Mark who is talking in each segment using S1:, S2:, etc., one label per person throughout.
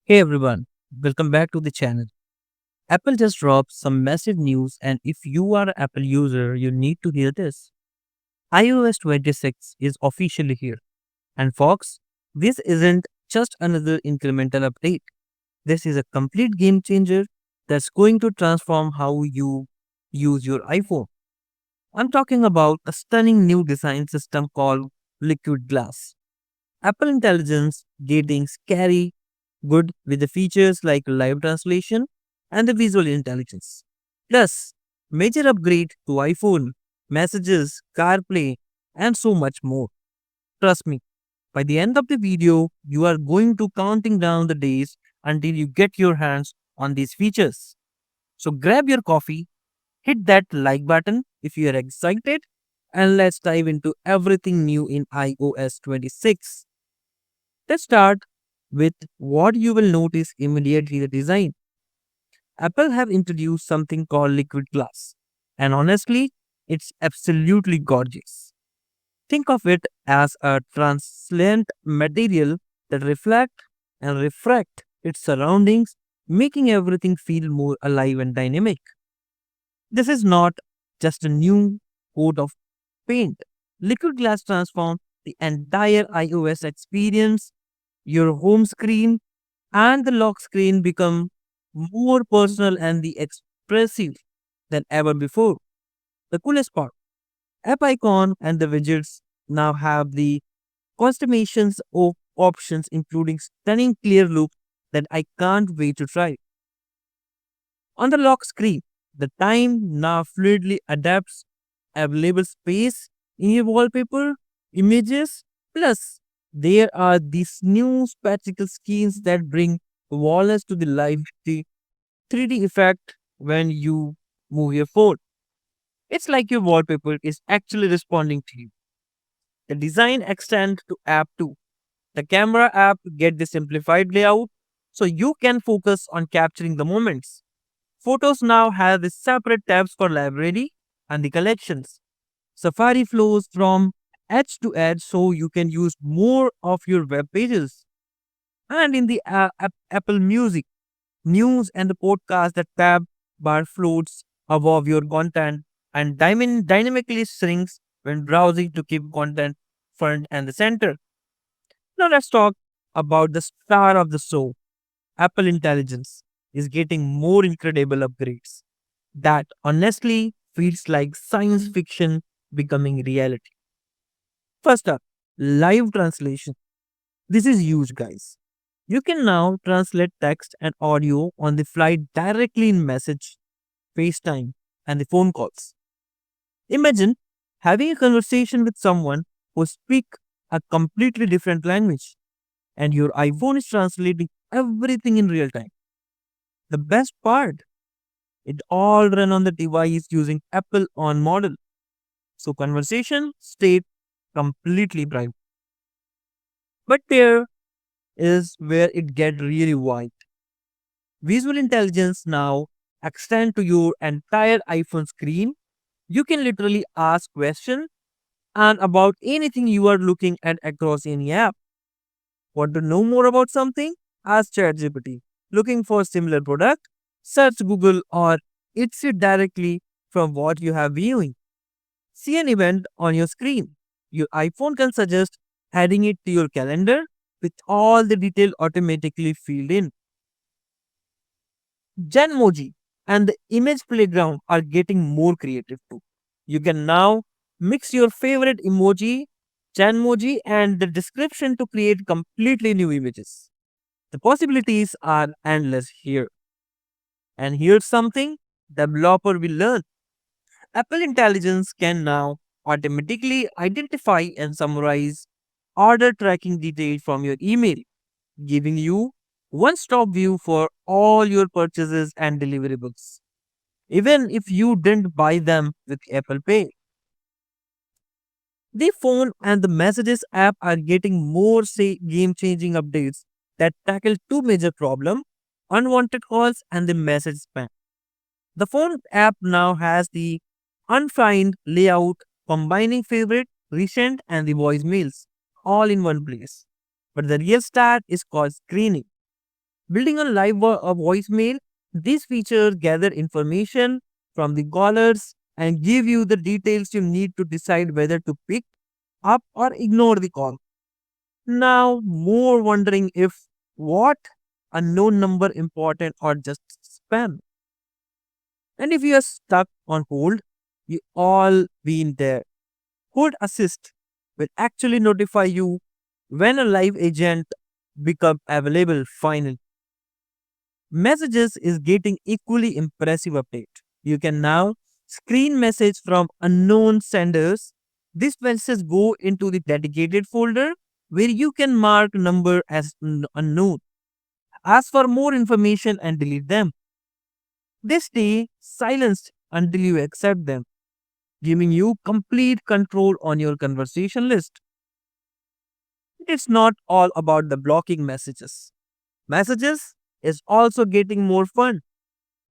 S1: Hey everyone, welcome back to the channel. Apple just dropped some massive news, and if you are an Apple user, you need to hear this. iOS 26 is officially here. And folks, this isn't just another incremental update. This is a complete game changer that's going to transform how you use your iPhone. I'm talking about a stunning new design system called Liquid Glass. Apple Intelligence getting scary good with the features like live translation and the visual intelligence. Plus, major upgrade to iPhone, messages, CarPlay, and so much more. Trust me, by the end of the video, you are going to counting down the days until you get your hands on these features. So grab your coffee, hit that like button if you are excited, and let's dive into everything new in iOS 26. Let's start with what you will notice immediately: the design. Apple have introduced something called liquid glass, and honestly, it's absolutely gorgeous. Think of it as a translucent material that reflect and refract its surroundings, making everything feel more alive and dynamic. This is not just a new coat of paint. Liquid glass transforms the entire iOS experience. Your home screen and the lock screen become more personal and the expressive than ever before. The coolest part, app icon and the widgets now have the constellations of options, including stunning clear look that I can't wait to try. On the lock screen, the time now fluidly adapts available space in your wallpaper, images, plus there are these new spectacle skins that bring walls to the live, the 3D effect when you move your phone. It's like your wallpaper is actually responding to you. The design extends to app too. The camera app get the simplified layout so you can focus on capturing the moments. Photos now have the separate tabs for library and the collections. Safari flows from edge to edge so you can use more of your web pages. And in the Apple Music, news and the podcast, the tab bar floats above your content and dynamically shrinks when browsing to keep content front and the center. Now let's talk about the star of the show. Apple Intelligence is getting more incredible upgrades that honestly feels like science fiction becoming reality. First up, live translation. This is huge, guys. You can now translate text and audio on the fly directly in message, FaceTime, and the phone calls. Imagine having a conversation with someone who speak a completely different language and your iPhone is translating everything in real time. The best part, it all run on the device using Apple on model. So conversation stayed completely private. But there is where it get really wild. Visual intelligence now extend to your entire iPhone screen. You can literally ask questions and about anything you are looking at across any app. Want to know more about something? Ask ChatGPT. Looking for similar product? Search Google or it's it directly from what you have viewing. See an event on your screen. Your iPhone can suggest adding it to your calendar with all the detail automatically filled in. Genmoji and the image playground are getting more creative too. You can now mix your favorite emoji, Genmoji, and the description to create completely new images. The possibilities are endless here. And here's something developer will learn. Apple Intelligence can now automatically identify and summarize order tracking details from your email, giving you one-stop view for all your purchases and deliverables, even if you didn't buy them with Apple Pay. The phone and the messages app are getting more say game-changing updates that tackle two major problems: unwanted calls and the message spam. The phone app now has the unfind layout combining favorite, recent, and the voicemails all in one place. But the real stat is called screening. Building a live voicemail, these features gather information from the callers and give you the details you need to decide whether to pick up or ignore the call. Now, more wondering if what unknown number important or just spam. And if you are stuck on hold, you all been there. Hold Assist will actually notify you when a live agent become available finally. Messages is getting equally impressive update. You can now screen message from unknown senders. This message go into the dedicated folder where you can mark number as unknown. Ask for more information and delete them. They stay silenced until you accept them, giving you complete control on your conversation list. It's not all about the blocking messages. Messages is also getting more fun.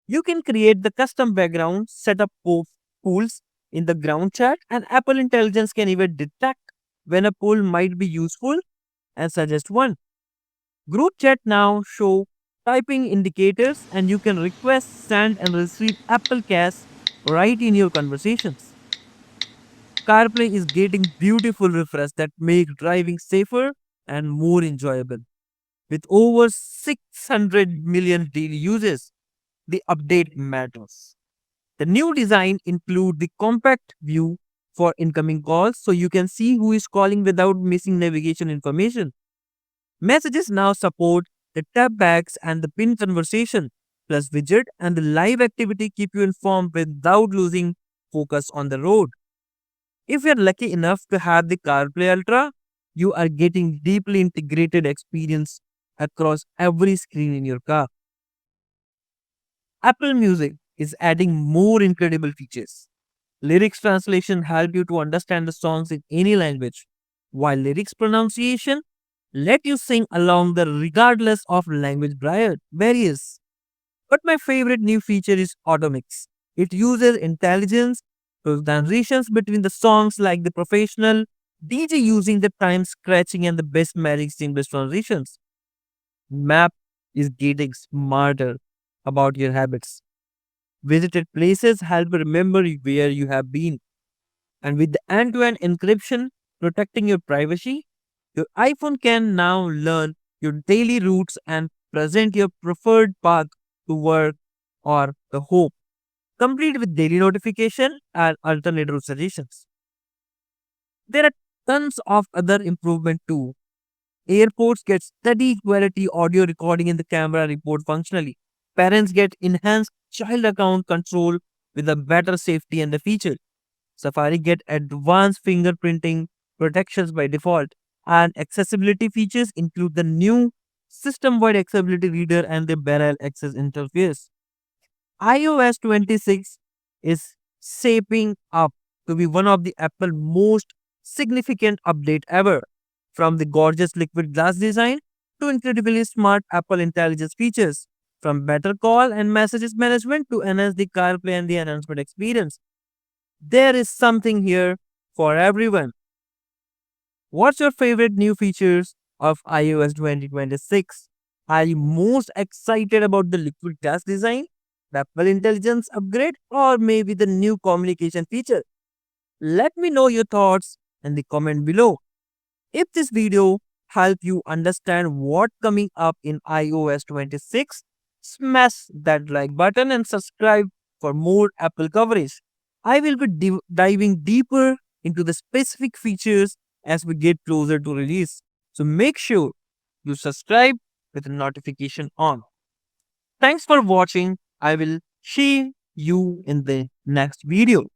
S1: You can create the custom background, set up pools in the ground chat, and Apple Intelligence can even detect when a pool might be useful and suggest one. Group chat now show typing indicators and you can request, send and receive Apple Cash right in your conversations. CarPlay is getting beautiful refresh that make driving safer and more enjoyable. With over 600 million daily users, the update matters. The new design include the compact view for incoming calls so you can see who is calling without missing navigation information. Messages now support the tab bags and the pin conversation plus widget and the live activity keep you informed without losing focus on the road. If you're lucky enough to have the CarPlay Ultra, you are getting deeply integrated experience across every screen in your car. Apple Music is adding more incredible features. Lyrics translation help you to understand the songs in any language, while lyrics pronunciation let you sing along the regardless of language barriers. But my favorite new feature is Automix. It uses intelligence to transitions between the songs like the professional DJ using the time scratching and the best marrying seamless transitions. Map is getting smarter about your habits. Visited places help remember where you have been. And with the end-to-end encryption protecting your privacy, your iPhone can now learn your daily routes and present your preferred path to work or the home, complete with daily notification and alternate route suggestions. There are tons of other improvement too. Airports get steady quality audio recording in the camera report functionally. Parents get enhanced child account control with a better safety and the feature. Safari get advanced fingerprinting protections by default, and accessibility features include the new system-wide accessibility reader and the Braille access interface. iOS 26 is shaping up to be one of the Apple most significant update ever. From the gorgeous liquid glass design to incredibly smart Apple Intelligence features, from better call and messages management to enhance the CarPlay and the announcement experience. There is something here for everyone. What's your favorite new features of iOS 2026? Are you most excited about the liquid glass design, the Apple Intelligence upgrade, or maybe the new communication feature? Let me know your thoughts in the comment below. If this video helped you understand what coming up in iOS 26, smash that like button and subscribe for more Apple coverage. I will be diving deeper into the specific features as we get closer to release. So make sure you subscribe with the notification on. Thanks for watching. I will see you in the next video.